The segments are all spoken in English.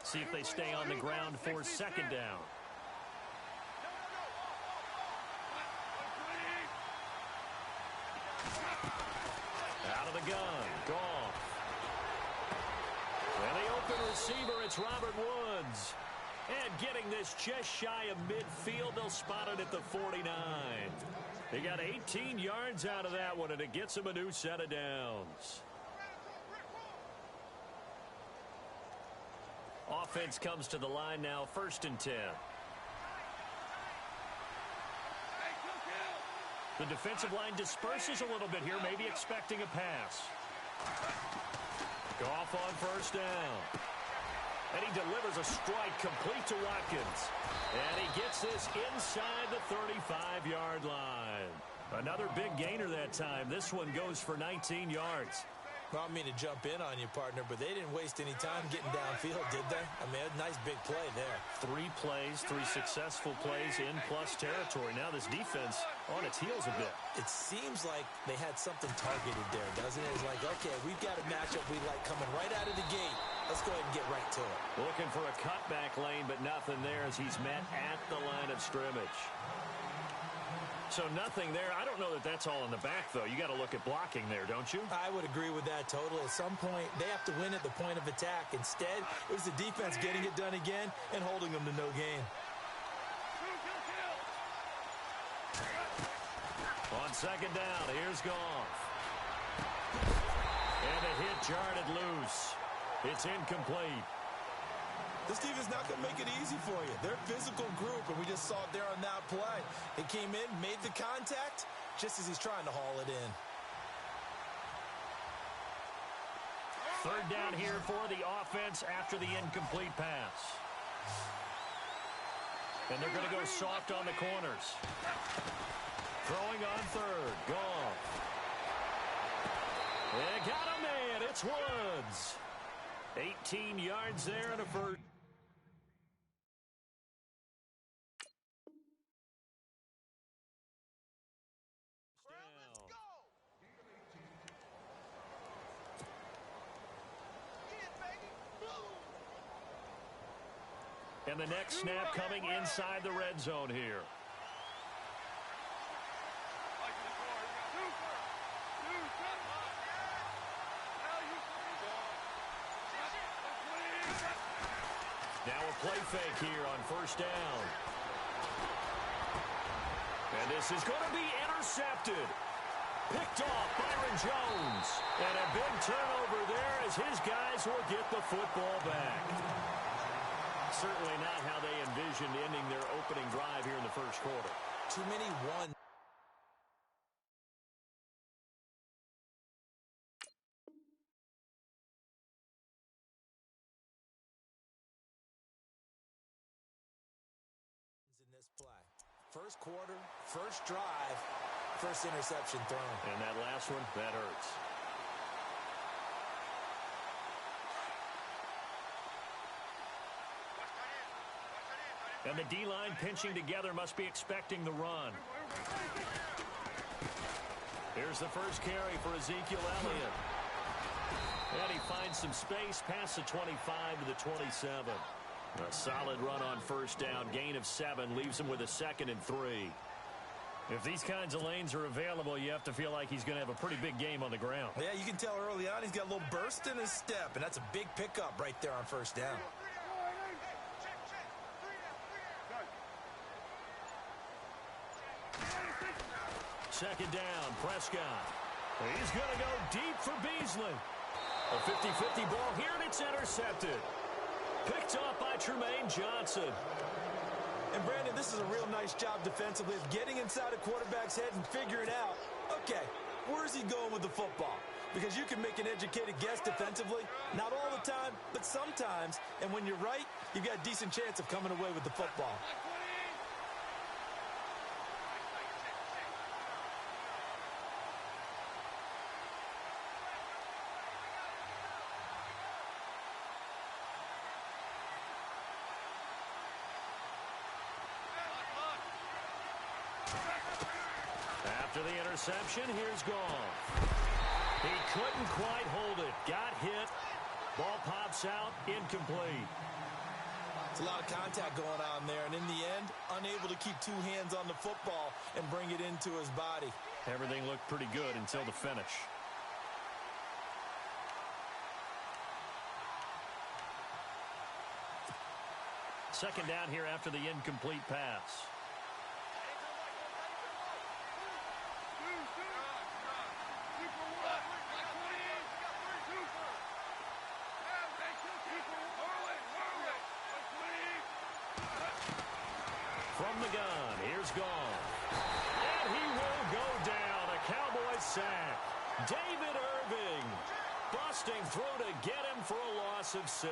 See if they stay on the ground for second down. Out of the gun, Goff. And the open receiver, it's Robert Woods. And getting this just shy of midfield, they'll spot it at the 49. They got 18 yards out of that one, and it gets them a new set of downs. Offense comes to the line now, 1st and 10. The defensive line disperses a little bit here, maybe expecting a pass. Goff on 1st down. And he delivers a strike complete to Watkins. And he gets this inside the 35-yard line. Another big gainer that time. This one goes for 19 yards. Well, I don't mean to jump in on you, partner, but they didn't waste any time getting downfield, did they? I mean, a nice big play there. 3 plays, 3 successful plays in plus territory. Now this defense on its heels a bit. It seems like they had something targeted there, doesn't it? It's like, okay, we've got a matchup we like coming right out of the gate. Let's go ahead and get right to it. Looking for a cutback lane, but nothing there as he's met at the line of scrimmage. So nothing there. I don't know that that's all in the back, though. You got to look at blocking there, don't you? I would agree with that totally. At some point, they have to win at the point of attack. Instead, it was the defense getting it done again and holding them to no gain. On 2nd down, here's Goff. And a hit jarred it loose. It's incomplete. This defense not going to make it easy for you. They're a physical group, and we just saw it there on that play. He came in, made the contact, just as he's trying to haul it in. 3rd down here for the offense after the incomplete pass. And they're going to go soft on the corners. Throwing on 3rd, Goff. They got a man, it's Woods. 18 yards there and a first. And the next snap coming inside the red zone here. Now a play fake here on 1st down. And this is going to be intercepted. Picked off Byron Jones. And a big turnover there as his guys will get the football back. Certainly not how they envisioned ending their opening drive here in the 1st quarter. Too many one. In this play. 1st quarter, 1st drive, 1st interception thrown. And that last one, that hurts. And the D-line pinching together must be expecting the run. Here's the first carry for Ezekiel Elliott. And he finds some space past the 25 to the 27. A solid run on 1st down. Gain of 7 leaves him with a 2nd and 3. If these kinds of lanes are available, you have to feel like he's going to have a pretty big game on the ground. Yeah, you can tell early on he's got a little burst in his step, and that's a big pickup right there on 1st down. Second down, Prescott. He's going to go deep for Beasley. A 50-50 ball here, and it's intercepted. Picked off by Tremaine Johnson. And, Brandon, this is a real nice job defensively of getting inside a quarterback's head and figuring out, okay, where's he going with the football? Because you can make an educated guess defensively, not all the time, but sometimes. And when you're right, you've got a decent chance of coming away with the football. After the interception, here's Goff. He couldn't quite hold it. Got hit, Ball pops out, incomplete. It's a lot of contact going on there, and in the end, unable to keep two hands on the football and bring it into his body. Everything looked pretty good until the finish. Second down here after the incomplete pass. From the gun, here's Gone. And he will go down. A Cowboys sack. David Irving busting through to get him for a loss of 6.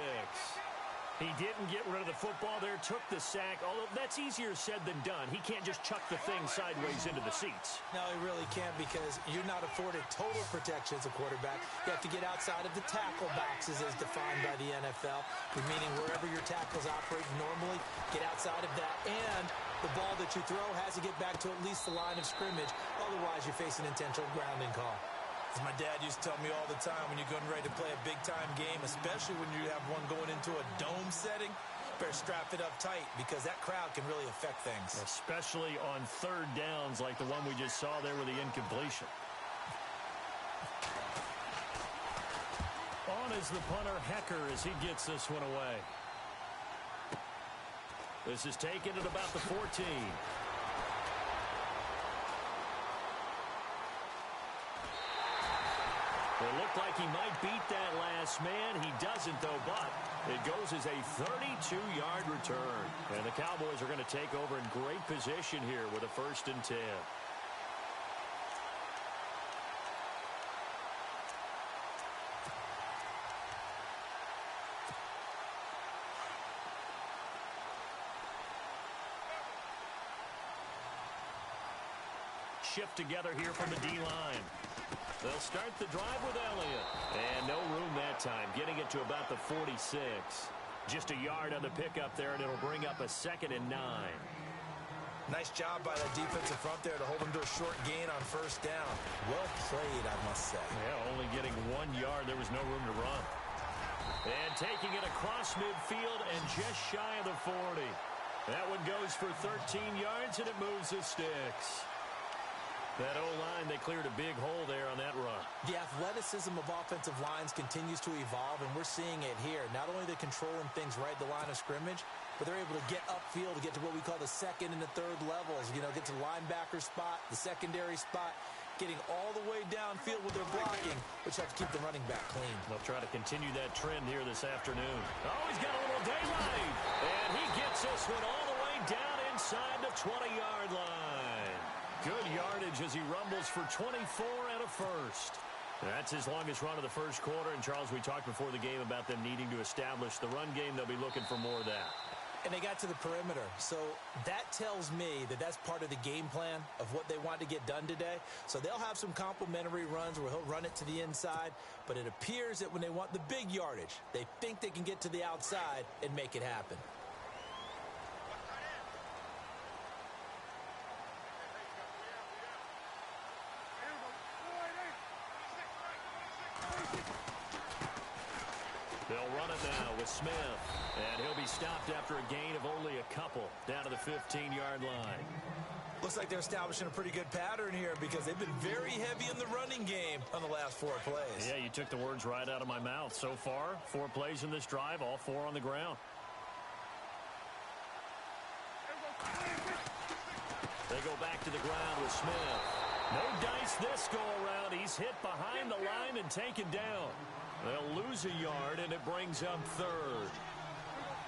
He didn't get rid of the football there, took the sack, although that's easier said than done. He can't just chuck the thing sideways into the seats. No, he really can't, because you're not afforded total protection as a quarterback. You have to get outside of the tackle boxes as defined by the NFL, meaning wherever your tackles operate normally, get outside of that, and the ball that you throw has to get back to at least the line of scrimmage. Otherwise, you're facing intentional grounding call. As my dad used to tell me all the time, when you're getting ready to play a big-time game, especially when you have one going into a dome setting, better strap it up tight, because that crowd can really affect things. Especially on third downs like the one we just saw there with the incompletion. On is the punter, Hecker, as he gets this one away. This is taken at about the 14. It looked like he might beat that last man. He doesn't, though, but it goes as a 32-yard return. And the Cowboys are going to take over in great position here with a 1st and 10. Shift together here from the D-line. They'll start the drive with Elliott. And no room that time, getting it to about the 46. Just a yard on the pickup there, and it'll bring up a 2nd and 9. Nice job by that defensive front there to hold him to a short gain on 1st down. Well played, I must say. Yeah, only getting 1 yard. There was no room to run. And taking it across midfield and just shy of the 40. That one goes for 13 yards, and it moves the sticks. That O-line, they cleared a big hole there on that run. The athleticism of offensive lines continues to evolve, and we're seeing it here. Not only are they controlling things right at the line of scrimmage, but they're able to get upfield to get to what we call the 2nd and the 3rd levels. You know, get to the linebacker spot, the secondary spot, getting all the way downfield with their blocking, which helps keep the running back clean. They'll try to continue that trend here this afternoon. Oh, he's got a little daylight. And he gets this one all the way down inside the 20-yard line. Good yardage as he rumbles for 24 and a 1st. That's his longest run of the 1st quarter. And, Charles, we talked before the game about them needing to establish the run game. They'll be looking for more of that. And they got to the perimeter. So that tells me that that's part of the game plan of what they want to get done today. So they'll have some complimentary runs where he'll run it to the inside. But it appears that when they want the big yardage, they think they can get to the outside and make it happen. They'll run it now with Smith. And he'll be stopped after a gain of only a couple down to the 15-yard line. Looks like they're establishing a pretty good pattern here, because they've been very heavy in the running game on the last 4 plays. Yeah, you took the words right out of my mouth. So far, 4 plays in this drive, all 4 on the ground. They go back to the ground with Smith. No dice this go-around. He's hit behind the line and taken down. They'll lose a yard, and it brings up 3rd.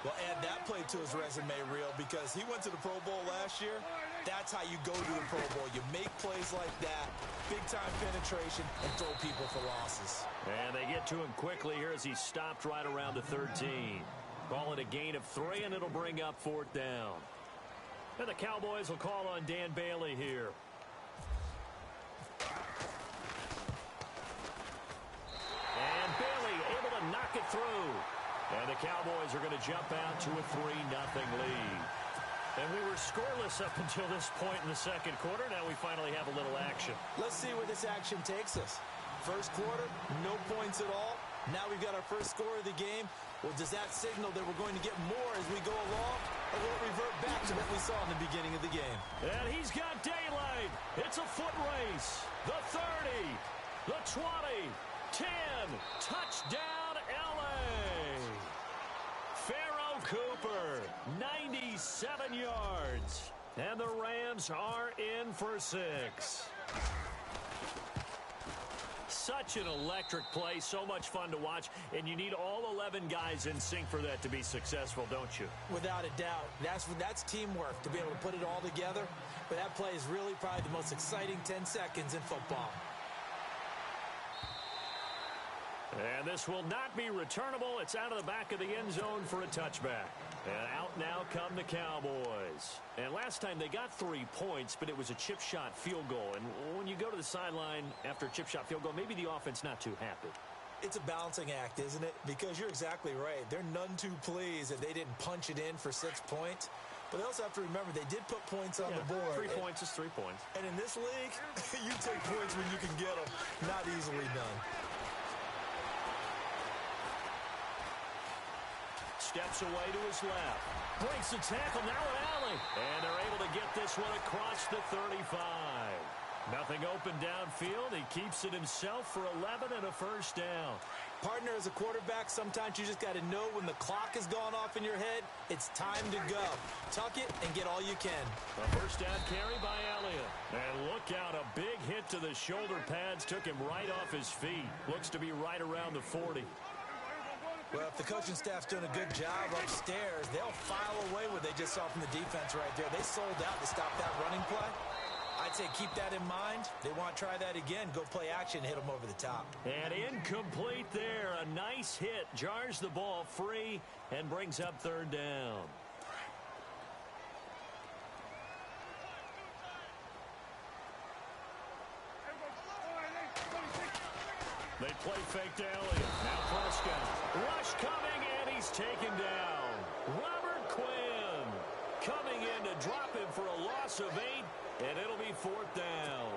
Well, add that play to his resume reel, because he went to the Pro Bowl last year. That's how you go to the Pro Bowl. You make plays like that, big-time penetration, and throw people for losses. And they get to him quickly here as he's stopped right around the 13. Call it a gain of 3, and it'll bring up 4th down. And the Cowboys will call on Dan Bailey here. And Bailey able to knock it through. And the Cowboys are going to jump out to a 3-0 lead. And we were scoreless up until this point in the 2nd quarter. Now we finally have a little action. Let's see where this action takes us. 1st quarter, no points at all. Now we've got our first score of the game. Well, does that signal that we're going to get more as we go along, or will it revert back to what we saw in the beginning of the game? And he's got daylight. It's a foot race. The 30, the 20, 10, touchdown, L.A. Pharaoh Cooper, 97 yards. And the Rams are in for 6. Such an electric play, so much fun to watch, and you need all 11 guys in sync for that to be successful, don't you? Without a doubt. That's teamwork, to be able to put it all together. But that play is really probably the most exciting 10 seconds in football. And this will not be returnable. It's out of the back of the end zone for a touchback. And out now come the Cowboys. And last time they got 3 points, but it was a chip shot field goal. And when you go to the sideline after a chip shot field goal, maybe the offense not too happy. It's a balancing act, isn't it? Because you're exactly right. They're none too pleased that they didn't punch it in for 6 points. But they also have to remember they did put points on the board. 3 points is 3 points. And in this league, you take points when you can get them. Not easily done. Steps away to his left. Breaks the tackle, now an alley. And they're able to get this one across the 35. Nothing open downfield. He keeps it himself for 11 and a first down. Partner, as a quarterback, sometimes you just got to know when the clock has gone off in your head, it's time to go. Tuck it and get all you can. A first down carry by Elliott. And look out, a big hit to the shoulder pads. Took him right off his feet. Looks to be right around the 40. Well, if the coaching staff's doing a good job upstairs, they'll file away what they just saw from the defense right there. They sold out to stop that running play. I'd say keep that in mind. They want to try that again. Go play action, hit them over the top. And incomplete there. A nice hit. Jars the ball free and brings up third down. They play fake to Elliott. Now Prescott. Rush coming, and he's taken down. Robert Quinn coming in to drop him for a loss of 8, and it'll be fourth down.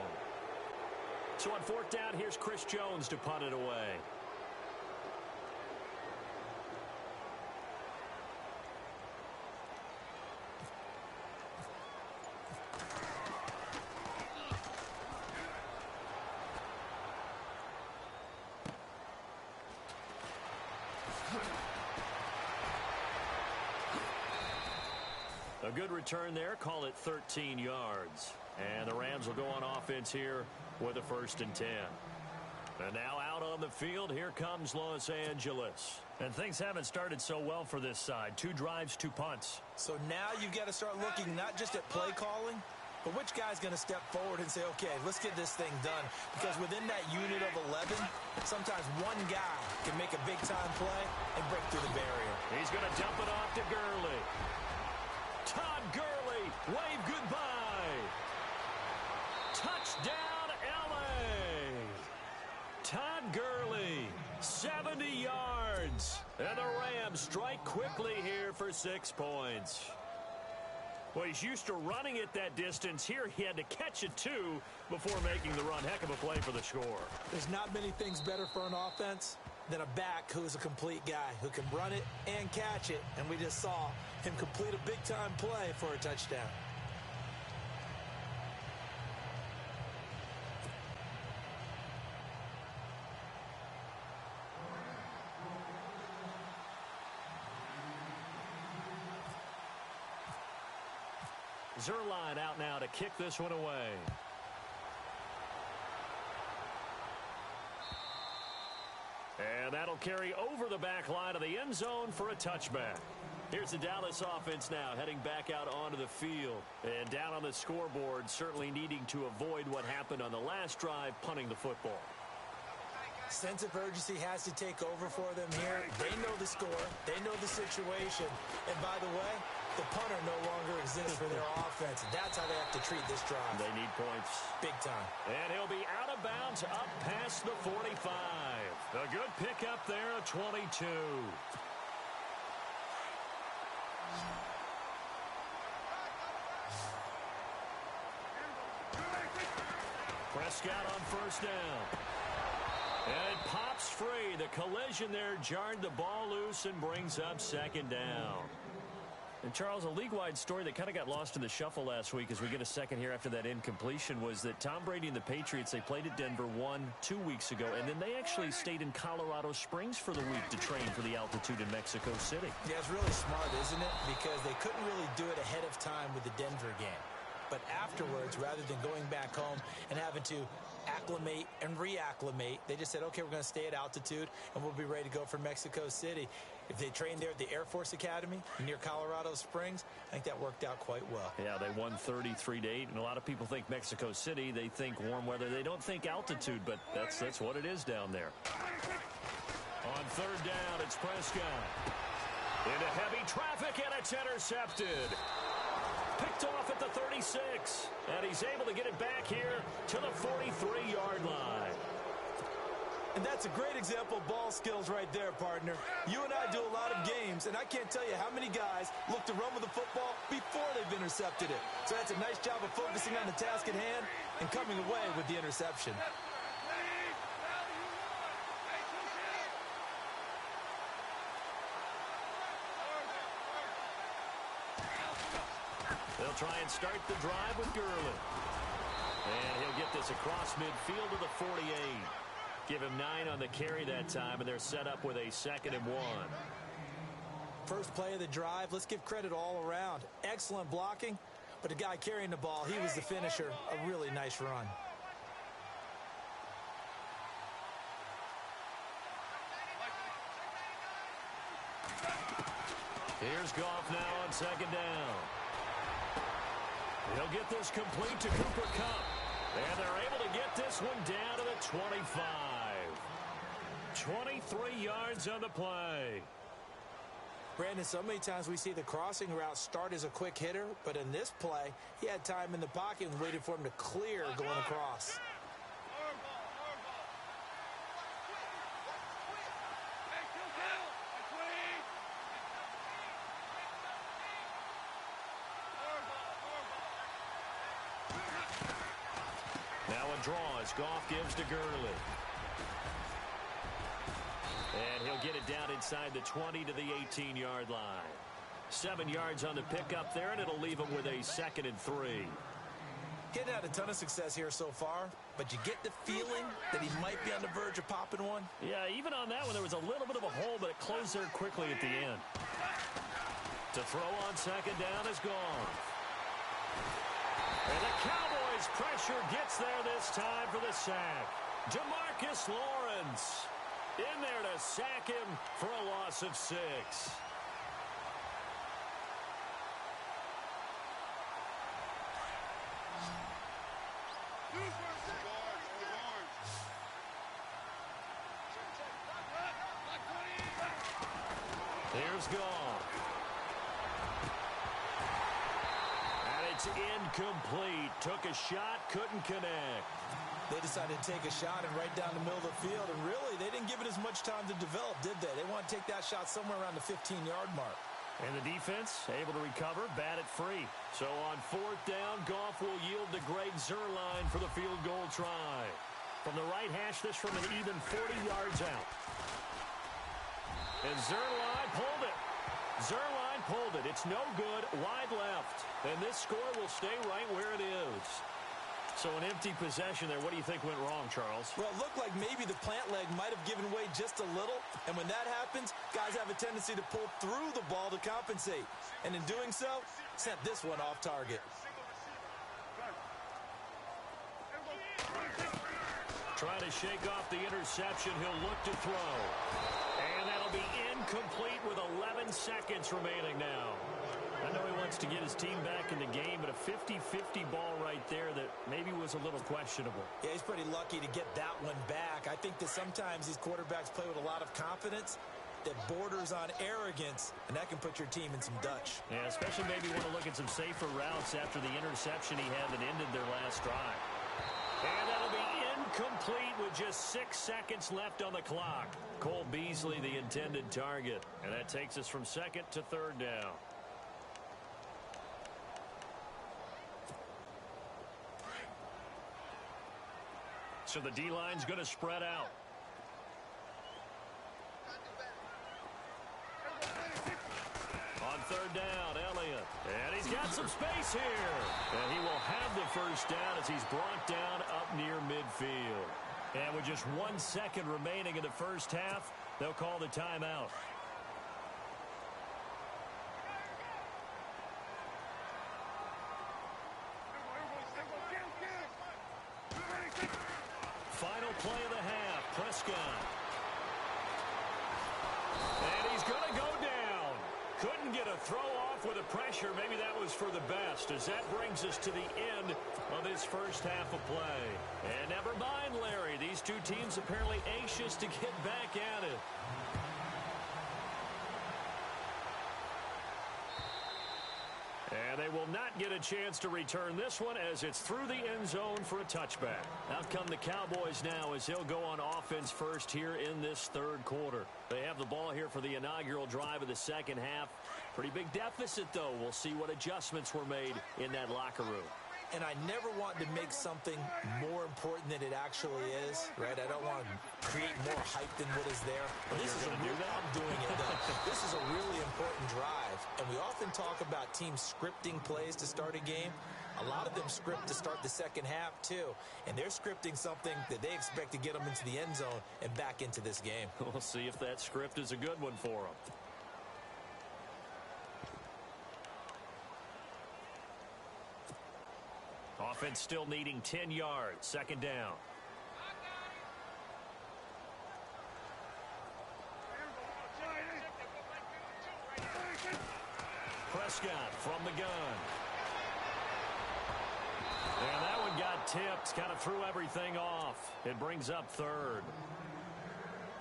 So on fourth down, here's Chris Jones to punt it away. A good return there. Call it 13 yards. And the Rams will go on offense here with a 1st and 10. And now out on the field, here comes Los Angeles. And things haven't started so well for this side. 2 drives, 2 punts. So now you've got to start looking not just at play calling, but which guy's going to step forward and say, okay, let's get this thing done. Because within that unit of 11, sometimes one guy can make a big-time play and break through the barrier. He's going to dump it off to Gurley. Todd Gurley, wave goodbye. Touchdown, L.A. Todd Gurley, 70 yards. And the Rams strike quickly here for 6 points. Well, he's used to running it that distance. Here he had to catch it, too, before making the run. Heck of a play for the score. There's not many things better for an offense than a back who is a complete guy who can run it and catch it. And we just saw him complete a big-time play for a touchdown. Zerline out now to kick this one away. And that'll carry over the back line of the end zone for a touchback. Here's the Dallas offense now heading back out onto the field. And down on the scoreboard, certainly needing to avoid what happened on the last drive, punting the football. Sense of urgency has to take over for them here. They know the score. They know the situation. And by the way, the punter no longer exists for their offense. That's how they have to treat this drive. They need points. Big time. And he'll be out of bounds up past the 45. A good pickup there, a 22. Prescott on first down. And it pops free. The collision there jarred the ball loose and brings up second down. And, Charles, a league-wide story that kind of got lost in the shuffle last week as we get a second here after that incompletion was that Tom Brady and the Patriots, they played at Denver 2 weeks ago, and then they actually stayed in Colorado Springs for the week to train for the altitude in Mexico City. Yeah, it's really smart, isn't it? Because they couldn't really do it ahead of time with the Denver game. But afterwards, rather than going back home and having to acclimate and reacclimate, they just said, okay, we're going to stay at altitude, and we'll be ready to go for Mexico City. If they trained there at the Air Force Academy near Colorado Springs, I think that worked out quite well. Yeah, they won 33-8, and a lot of people think Mexico City. They think warm weather. They don't think altitude, but that's what it is down there. On third down, it's Prescott. Into heavy traffic, and it's intercepted. Picked off at the 36, and he's able to get it back here to the 43-yard line. And that's a great example of ball skills right there, partner. You and I do a lot of games, and I can't tell you how many guys look to run with the football before they've intercepted it. So that's a nice job of focusing on the task at hand and coming away with the interception. They'll try and start the drive with Gurley. And he'll get this across midfield to the 48. Give him 9 on the carry that time, and they're set up with a 2nd and 1. First play of the drive, let's give credit all around. Excellent blocking, but the guy carrying the ball, he was the finisher. A really nice run. Here's Goff now on 2nd down. He'll get this complete to Cooper Kupp. And they're able to get this one down to the 25. 23 yards on the play. Brandon, so many times we see the crossing route start as a quick hitter, but in this play, he had time in the pocket and waited for him to clear going across. Now a draw as Goff gives to Gurley. And he'll get it down inside the 20 to the 18-yard line. 7 yards on the pickup there, and it'll leave him with a 2nd and 3. Getting had a ton of success here so far, but you get the feeling that he might be on the verge of popping one. Yeah, even on that one, there was a little bit of a hole, but it closed there quickly at the end. To throw on 2nd down is Goff. And the Cowboys pressure gets there this time for the sack. Demarcus Lawrence in there to sack him for a loss of 6. Here's Goff. And it's incomplete. Took a shot, couldn't connect. They decided to take a shot and right down the middle of the field, and really, they didn't give it as much time to develop, did they? They want to take that shot somewhere around the 15-yard mark. And the defense able to recover, bat it free. So on 4th down, Goff will yield to Greg Zuerlein for the field goal try. From the right hash, this from an even 40 yards out. And Zuerlein pulled it. Zuerlein pulled it. It's no good, wide left. And this score will stay right where it is. So an empty possession there. What do you think went wrong, Charles? Well, it looked like maybe the plant leg might have given way just a little. And when that happens, guys have a tendency to pull through the ball to compensate. And in doing so, sent this one off target. Trying to shake off the interception. He'll look to throw. And that'll be incomplete with 11 seconds remaining now. I know he wants to get his team back in the game, but a 50-50 ball right there that maybe was a little questionable. Yeah, he's pretty lucky to get that one back. I think that sometimes these quarterbacks play with a lot of confidence that borders on arrogance, and that can put your team in some Dutch. Yeah, especially maybe want to look at some safer routes after the interception he had that ended their last drive. And that'll be incomplete with just 6 seconds left on the clock. Cole Beasley, the intended target. And that takes us from 2nd to 3rd down. So the D-line's going to spread out. third down. Elliott. And he's got some space here. And he will have the first down as he's brought down up near midfield. And with just 1 second remaining in the first half, they'll call the timeout. Final play of the half. Prescott. And he's going to go down. Couldn't get a throw off with the pressure. Maybe that was for the best, as that brings us to the end of this first half of play. And never mind, Larry. These two teams apparently anxious to get back at it. And they will not get a chance to return this one as it's through the end zone for a touchback. Out come the Cowboys now as he'll go on offense first here in this third quarter. They have the ball here for the inaugural drive of the second half. Pretty big deficit, though. We'll see what adjustments were made in that locker room. And I never want to make something more important than it actually is, right? I don't want to create more hype than what is there. But this is a real, I'm doing it, though. This is a really important drive. And we often talk about teams scripting plays to start a game. A lot of them script to start the second half, too. And they're scripting something that they expect to get them into the end zone and back into this game. We'll see if that script is a good one for them. Offense still needing 10 yards. Second down. Prescott from the gun. And that one got tipped. Kind of threw everything off. It brings up third.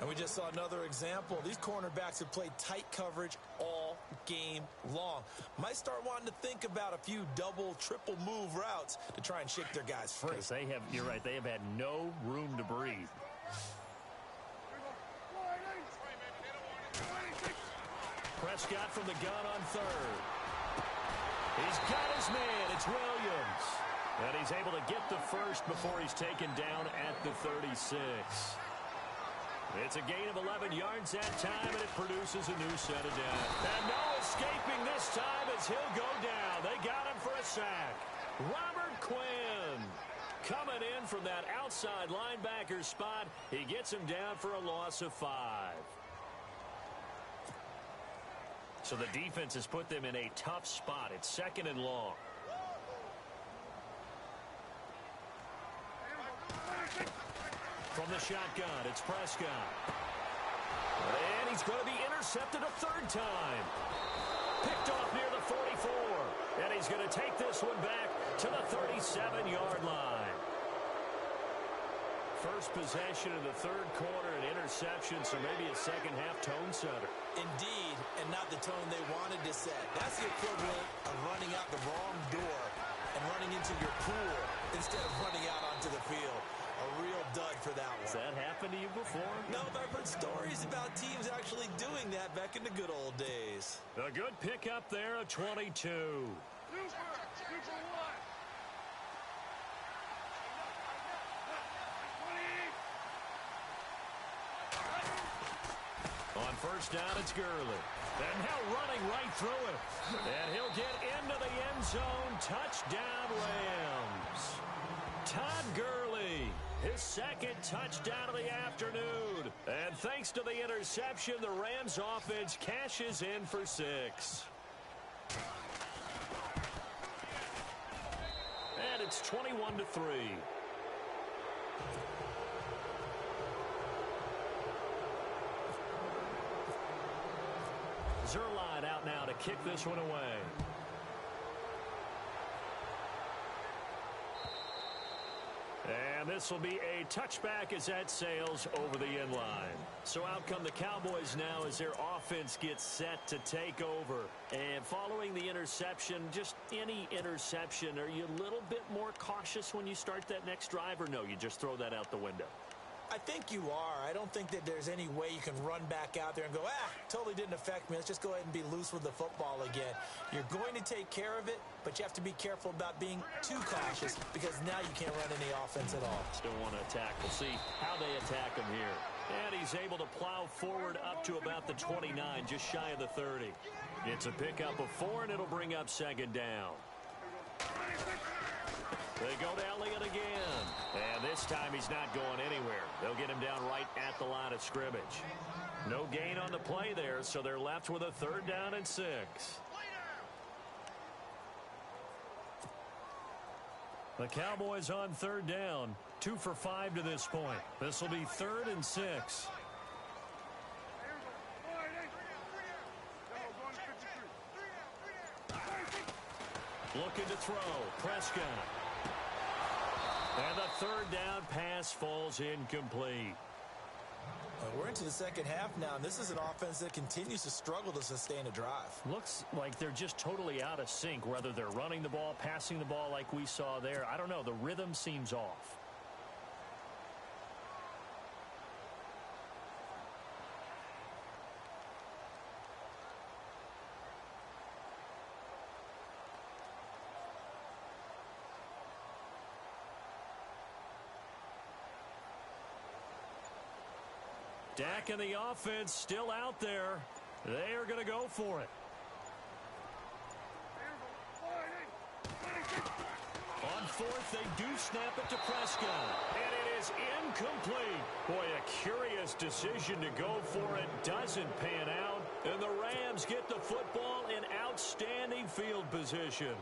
And we just saw another example. These cornerbacks have played tight coverage all game long. Might start wanting to think about a few double, triple move routes to try and shake their guys free. They have, you're right, they have had no room to breathe. Prescott from the gun on third. He's got his man. It's Williams. And he's able to get the first before he's taken down at the 36. It's a gain of 11 yards that time, and it produces a new set of downs. And no escaping this time as he'll go down. They got him for a sack. Robert Quinn coming in from that outside linebacker spot. He gets him down for a loss of 5. So the defense has put them in a tough spot. It's second and long. From the shotgun, it's Prescott. And he's going to be intercepted a third time. Picked off near the 44. And he's going to take this one back to the 37-yard line. First possession of the third quarter, an interception, so maybe a second-half tone setter. Indeed, and not the tone they wanted to set. That's the equivalent of running out the wrong door and running into your pool instead of running out onto the field. A real dud for that one. Has that happened to you before? No, but I've heard stories about teams actually doing that back in the good old days. A good pickup there of 22. On first down, it's Gurley. And now running right through it. And he'll get into the end zone. Touchdown, Rams. Todd Gurley, his second touchdown of the afternoon. And thanks to the interception, the Rams offense cashes in for 6. And it's 21-3. Zerline out now to kick this one away. And this will be a touchback as that sails over the end line. So out come the Cowboys now as their offense gets set to take over. And following the interception, just any interception, are you a little bit more cautious when you start that next drive, or no, you just throw that out the window? I think you are. I don't think that there's any way you can run back out there and go, totally didn't affect me. Let's just go ahead and be loose with the football again. You're going to take care of it, but you have to be careful about being too cautious because now you can't run any offense at all. Still want to attack. We'll see how they attack them here. And he's able to plow forward up to about the 29, just shy of the 30. It's a pickup of 4, and it'll bring up second down. They go to Elliott again. And this time he's not going anywhere. They'll get him down right at the line of scrimmage. No gain on the play there, so they're left with a 3rd down and 6. The Cowboys on 3rd down. 2 for 5 to this point. This will be 3rd and 6. Looking to throw. Prescott. And the 3rd down pass falls incomplete. We're into the second half now, and this is an offense that continues to struggle to sustain a drive. Looks like they're just totally out of sync, whether they're running the ball, passing the ball like we saw there. I don't know. The rhythm seems off. Dak and the offense still out there. They are going to go for it. On 4th, they do snap it to Prescott. And it is incomplete. Boy, a curious decision to go for it. Doesn't pan out. And the Rams get the football in outstanding field position.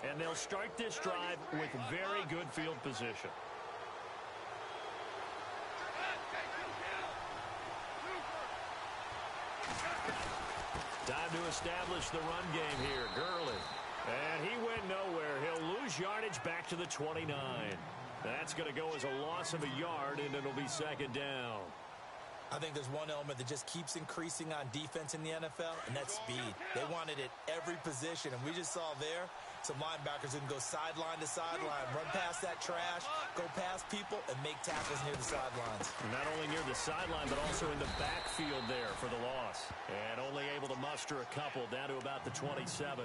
And they'll start this drive with very good field position. Time to establish the run game here. Gurley. And he went nowhere. He'll lose yardage back to the 29. That's going to go as a loss of a yard, and it'll be second down. I think there's one element that just keeps increasing on defense in the NFL, and that's speed. They want it at every position, and we just saw there some linebackers who can go sideline to sideline, run past that trash, go past people, and make tackles near the sidelines. Not only near the sideline, but also in the backfield there for the loss. And only able to muster a couple down to about the 27.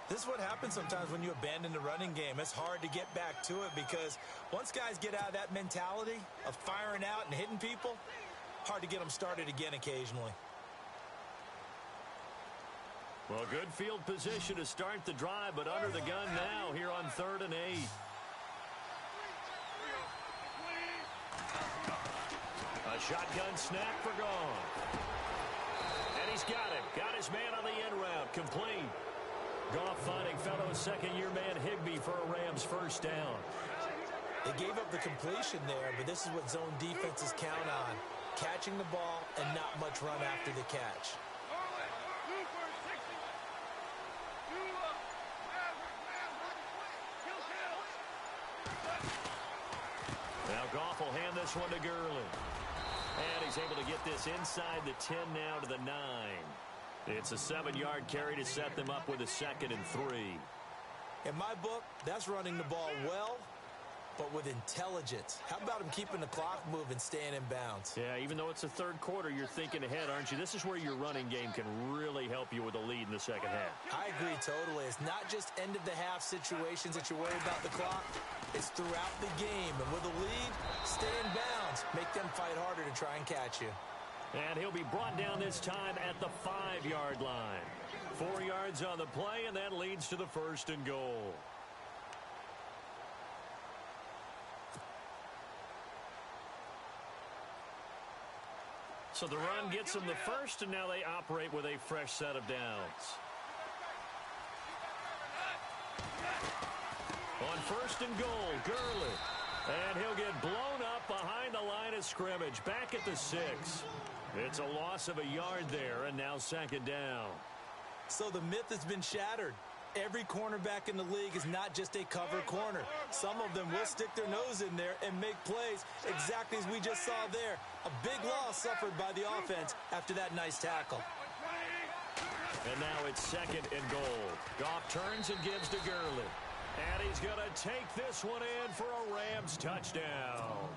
This is what happens sometimes when you abandon the running game. It's hard to get back to it because once guys get out of that mentality of firing out and hitting people, hard to get them started again occasionally. Well, good field position to start the drive, but under the gun now here on 3rd and 8. A shotgun snap for Goff. And he's got him. Got his man on the end route. Complete. Goff finding fellow second-year man Higbee for a Rams first down. They gave up the completion there, but this is what zone defenses count on. Catching the ball and not much run after the catch. Now Goff will hand this one to Gurley. And he's able to get this inside the 10 now to the 9. It's a 7-yard carry to set them up with a 2nd and 3. In my book, that's running the ball well, but with intelligence. How about him keeping the clock moving, staying in bounds? Yeah, even though it's the 3rd quarter, you're thinking ahead, aren't you? This is where your running game can really help you with a lead in the second half. I agree totally. It's not just end-of-the-half situations that you worry about the clock. It's throughout the game. And with a lead, stay in bounds. Make them fight harder to try and catch you. And he'll be brought down this time at the 5-yard line. 4 yards on the play, and that leads to the 1st and goal. So the run gets them the 1st, and now they operate with a fresh set of downs. On 1st and goal, Gurley. And he'll get blown up behind the line of scrimmage, back at the 6. It's a loss of a yard there, and now 2nd down. So the myth has been shattered. Every cornerback in the league is not just a cover corner. Some of them will stick their nose in there and make plays exactly as we just saw there. A big loss suffered by the offense after that nice tackle. And now it's 2nd and goal. Goff turns and gives to Gurley. And he's going to take this one in for a Rams touchdown.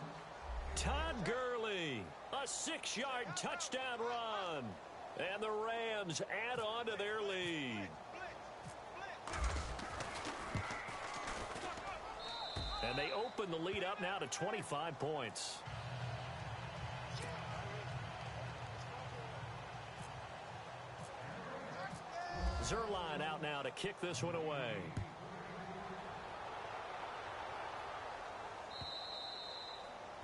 Todd Gurley, a 6-yard touchdown run. And the Rams add on to their lead. And they open the lead up now to 25 points. Zerline out now to kick this one away.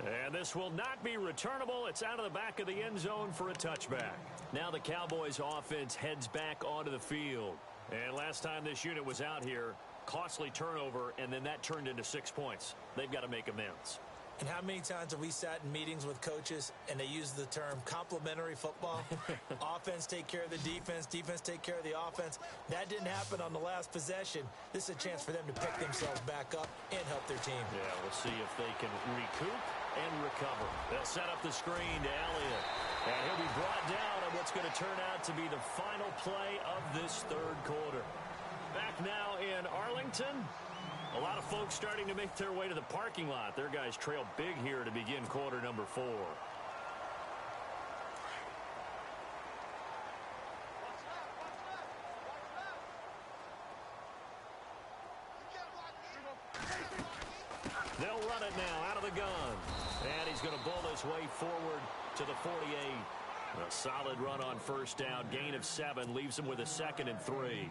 And this will not be returnable. It's out of the back of the end zone for a touchback. Now the Cowboys offense heads back onto the field. And last time this unit was out here, costly turnover, and then that turned into 6 points. They've got to make amends. And how many times have we sat in meetings with coaches and they use the term complementary football? Offense take care of the defense, defense take care of the offense. That didn't happen on the last possession. This is a chance for them to pick themselves back up and help their team. Yeah, we'll see if they can recoup and recover. They'll set up the screen to Elliott. And he'll be brought down on what's going to turn out to be the final play of this third quarter. Back now in Arlington. A lot of folks starting to make their way to the parking lot. Their guys trail big here to begin quarter number 4. They'll run it now out of the gun. And he's going to bull his way forward to the 48. A solid run on first down. Gain of 7 leaves him with a 2nd and 3.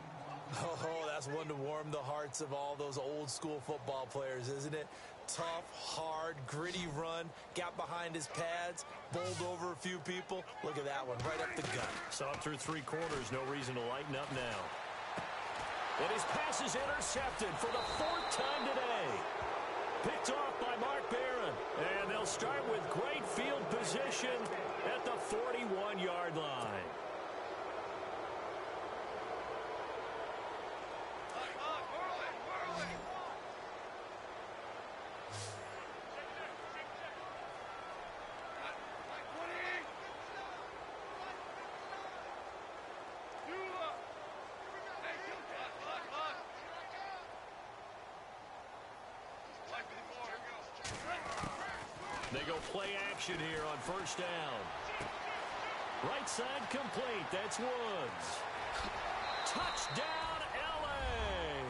Oh, that's one to warm the hearts of all those old school football players, isn't it? Tough, hard, gritty run, got behind his pads, bowled over a few people. Look at that one, right up the gut. Saw him through 3 quarters, no reason to lighten up now. And his pass is intercepted for the 4th time today. Picked off by Mark Barron. And they'll start with great field position at the 41-yard line. They go play action here on first down. Right side complete. That's Woods. Touchdown, L.A.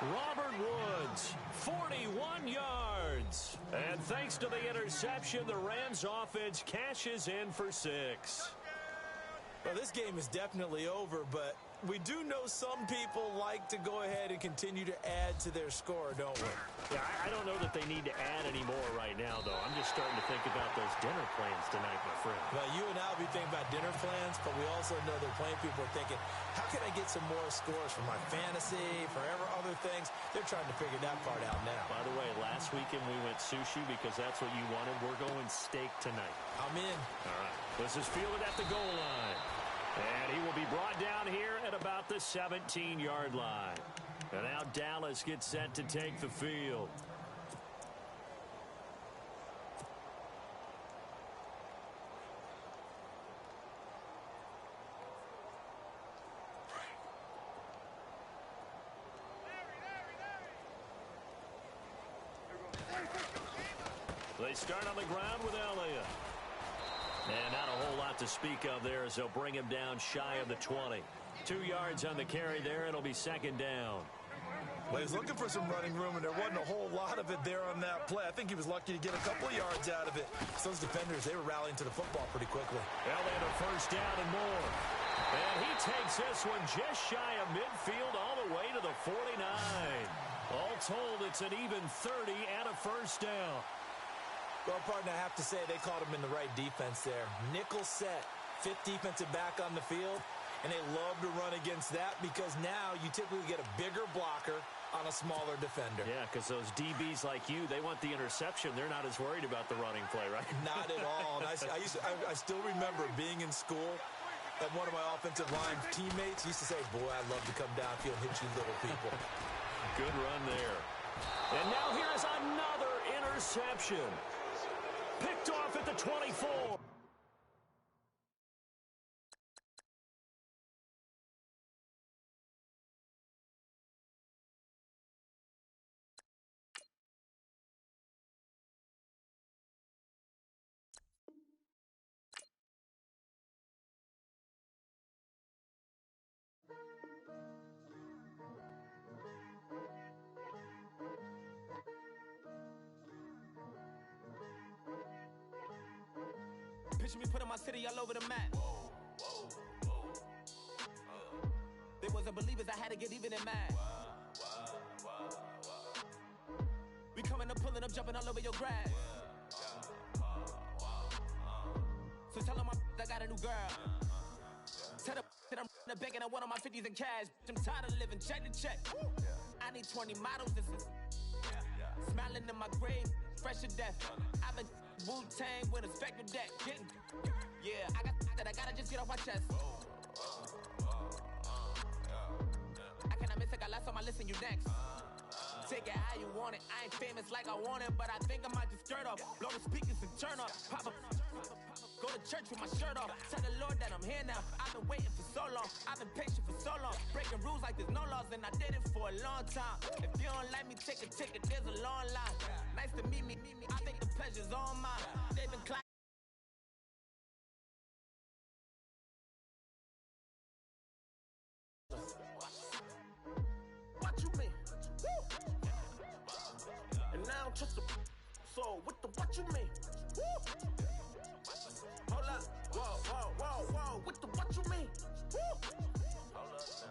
Robert Woods, 41 yards. And thanks to the interception, the Rams offense cashes in for 6. Well, this game is definitely over, but we do know some people like to go ahead and continue to add to their score, don't we? Yeah, I don't know that they need to add any more right now, though. I'm just starting to think about those dinner plans tonight, my friend. Well, you and I will be thinking about dinner plans, but we also know that plenty of people are thinking, how can I get some more scores for my fantasy, for other things? They're trying to figure that part out now. By the way, last weekend we went sushi because that's what you wanted. We're going steak tonight. I'm in. All right. This is fielded at the goal line. And he will be brought down here at about the 17-yard line. And now Dallas gets set to take the field. They start on the ground with Elliott. And not a whole lot to speak of there as they'll bring him down shy of the 20. 2 yards on the carry there. It'll be second down. Well, he was looking for some running room, and there wasn't a whole lot of it there on that play. I think he was lucky to get a couple of yards out of it. So those defenders, they were rallying to the football pretty quickly. Well, they had a first down and more. And he takes this one just shy of midfield all the way to the 49. All told, it's an even 30 and a first down. Well, partner, I have to say they caught him in the right defense there. Nickel set, 5th defensive back on the field, and they love to run against that because now you typically get a bigger blocker on a smaller defender. Yeah, because those DBs like you, they want the interception. They're not as worried about the running play, right? Not at all. And I still remember being in school, and one of my offensive line teammates used to say, boy, I'd love to come downfield and hit you little people. Good run there. And now here's another interception. Picked off at the 24. Picture me putting my city all over the map. gotta get even and mad. We coming up, pulling up, jumping all over your grass. So tell them I got a new girl. Tell them that I'm in the bank and I want all my 50s in cash. I'm tired of living check to check. I need 20 models. This is smiling in my grave, fresh to death. I've been Wu-Tang with a spectral deck. Getting, yeah, I gotta just get off my chest. I cannot miss it, got last on my list and you next. Take it how you want it. I ain't famous like I want it, but I think I might just skirt off. Blow the speakers and turn off. Pop up. Go to church with my shirt off. Tell the Lord that I'm here now. I've been waiting for so long. I've been patient for so long. Breaking rules like there's no laws, and I did it for a long time. If you don't like me, take a ticket. There's a long line. Nice to meet me. I think the pleasure's all mine. They've been climbing. What you mean? Woo! And now just a so what you mean? Woo! Hold up, whoa, what you mean? Woo! Hold up now.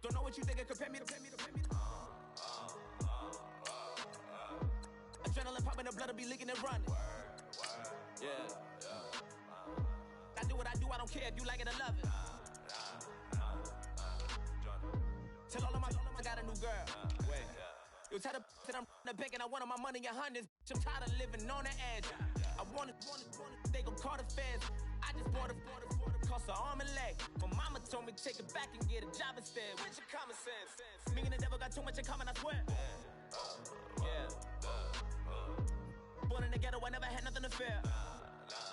Don't know what you think, compare me to. Adrenaline popping, the blood will be leaking and running. Yeah. I do what I do, I don't care if you like it or love it. Tell all of my I got a new girl. Wait. You tell the that I'm in the bank and I want all my money in hundreds. I'm tired of living on the edge. I want it, they gon' call the feds. I just bought it, cost an arm and leg. My mama told me take it back and get a job instead. Where's your common sense? Me and the devil got too much in common, I swear. Yeah. Born in the ghetto, I never had nothing to fear.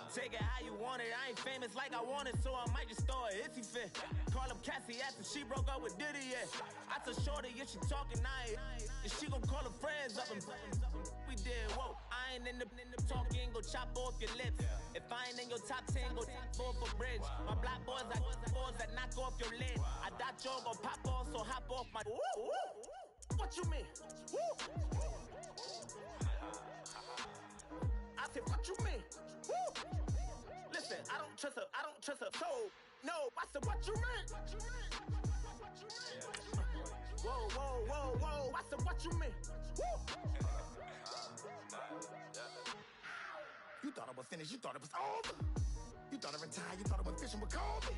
Take it how you want it. I ain't famous like I want it, so I might just throw a hissy fit. Call up Cassie after she broke up with Diddy, yeah. I told Shorty if she talking, I ain't. And she gon' call her friends up and we did, whoa. I ain't in the talking, go chop off your lips. If I ain't in your top 10, go top 4 for bridge. My black boys got boys that knock off your lid. I thought you gon' pop off, so hop off my. What you mean? I said, what you mean? Listen, I don't trust her. So, no, I said, what you mean? Whoa, I said, what you mean? You thought I was finished, you thought it was over. You thought I retired, you thought I went fishing with Kobe.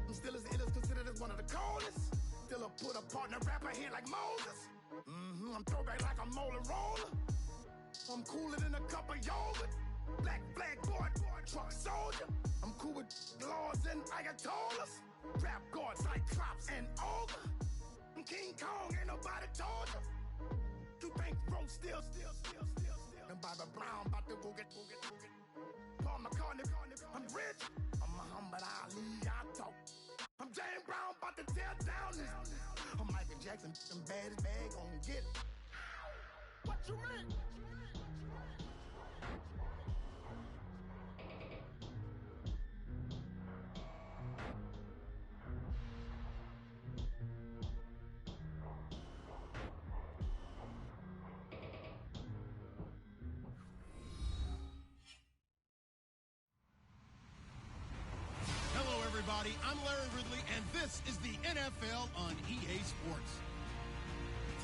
I'm still as ill as considered as one of the coldest. Still a put a partner rapper here like Moses. I'm throwback like I'm Mola Roller. I'm cooler than a cup of yogurt. Black flag boy, truck soldier. I'm cool with laws and Ayatollahs. Rap guards like Klops and Olga. I'm King Kong, ain't nobody told you. You think Rose still. And Bobby Brown about to go get. Paul McCartney, I'm rich. I'm Muhammad Ali, I talk. I'm James Brown, about to tear down this. I'm Michael Jackson, them bad as bad, gon' get it. What you mean? I'm Larry Ridley, and this is the NFL on EA Sports.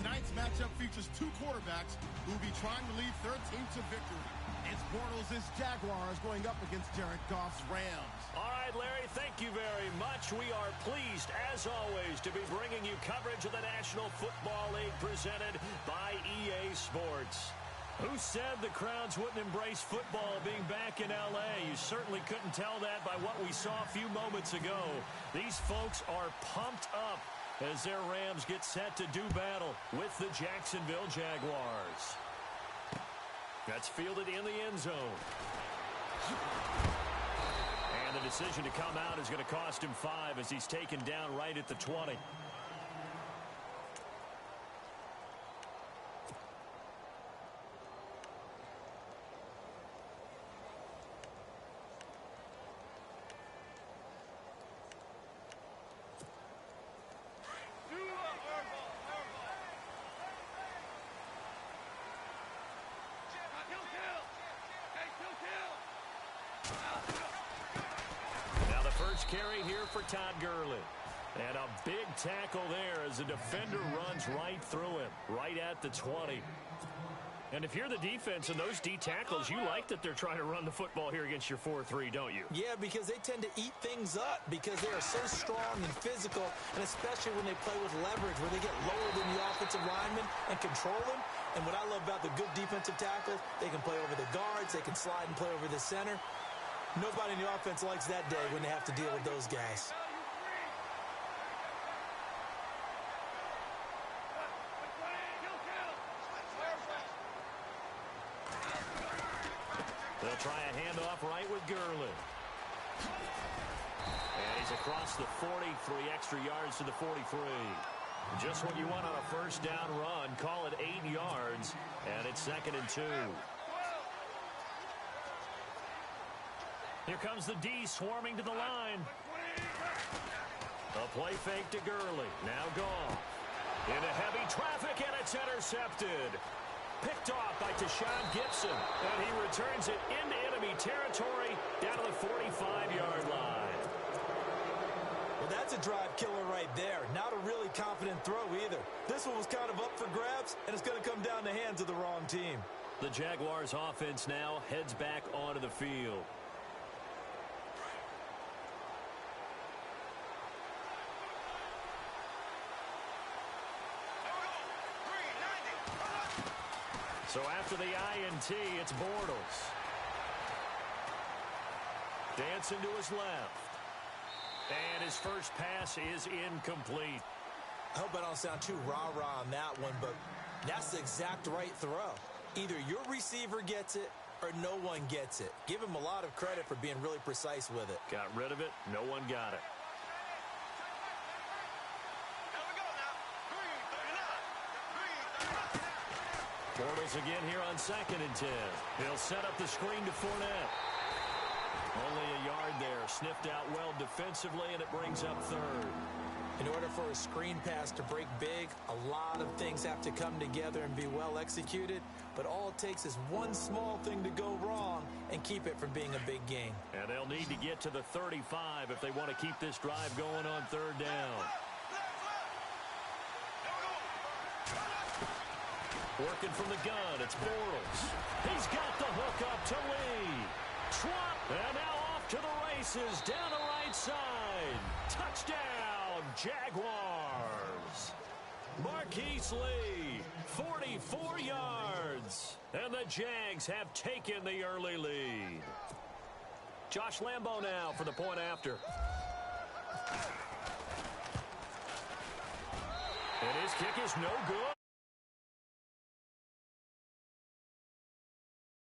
Tonight's matchup features two quarterbacks who will be trying to lead their team to victory. It's Bortles' Jaguars going up against Jared Goff's Rams. All right, Larry, thank you very much. We are pleased, as always, to be bringing you coverage of the National Football League presented by EA Sports. Who said the crowds wouldn't embrace football being back in L.A.? You certainly couldn't tell that by what we saw a few moments ago. These folks are pumped up as their Rams get set to do battle with the Jacksonville Jaguars. That's fielded in the end zone. And the decision to come out is going to cost him 5 as he's taken down right at the 20. Carry here for Todd Gurley. And a big tackle there as the defender runs right through him, right at the 20. And if you're the defense and those D tackles, you like that they're trying to run the football here against your 4-3, don't you? Yeah, because they tend to eat things up because they are so strong and physical, and especially when they play with leverage where they get lower than the offensive linemen and control them. And what I love about the good defensive tackles, they can play over the guards, they can slide and play over the center. Nobody in the offense likes that day when they have to deal with those guys. They'll try a handoff right with Gurley. And he's across the 40, 3 extra yards to the 43. Just what you want on a first down run. Call it 8 yards, and it's 2nd and 2. Here comes the D swarming to the line. A play fake to Gurley. Now gone. Into heavy traffic, and it's intercepted. Picked off by Tashawn Gibson, and he returns it into enemy territory down to the 45-yard line. Well, that's a drive killer right there. Not a really confident throw either. This one was kind of up for grabs, and it's going to come down the hands of the wrong team. The Jaguars offense now heads back onto the field. So after the INT, it's Bortles. Dancing to his left. And his first pass is incomplete. I hope I don't sound too rah-rah on that one, but that's the exact right throw. Either your receiver gets it or no one gets it. Give him a lot of credit for being really precise with it. Got rid of it. No one got it. Bortles again here on 2nd and 10. He'll set up the screen to Fournette. Only a yard there. Sniffed out well defensively, and it brings up 3rd. In order for a screen pass to break big, a lot of things have to come together and be well executed. But all it takes is one small thing to go wrong and keep it from being a big gain. And they'll need to get to the 35 if they want to keep this drive going on 3rd down. Working from the gun, it's Bortles. He's got the hook up to Lee. Trump, and now off to the races, down the right side. Touchdown, Jaguars. Marquise Lee, 44 yards. And the Jags have taken the early lead. Josh Lambo now for the point after. And his kick is no good.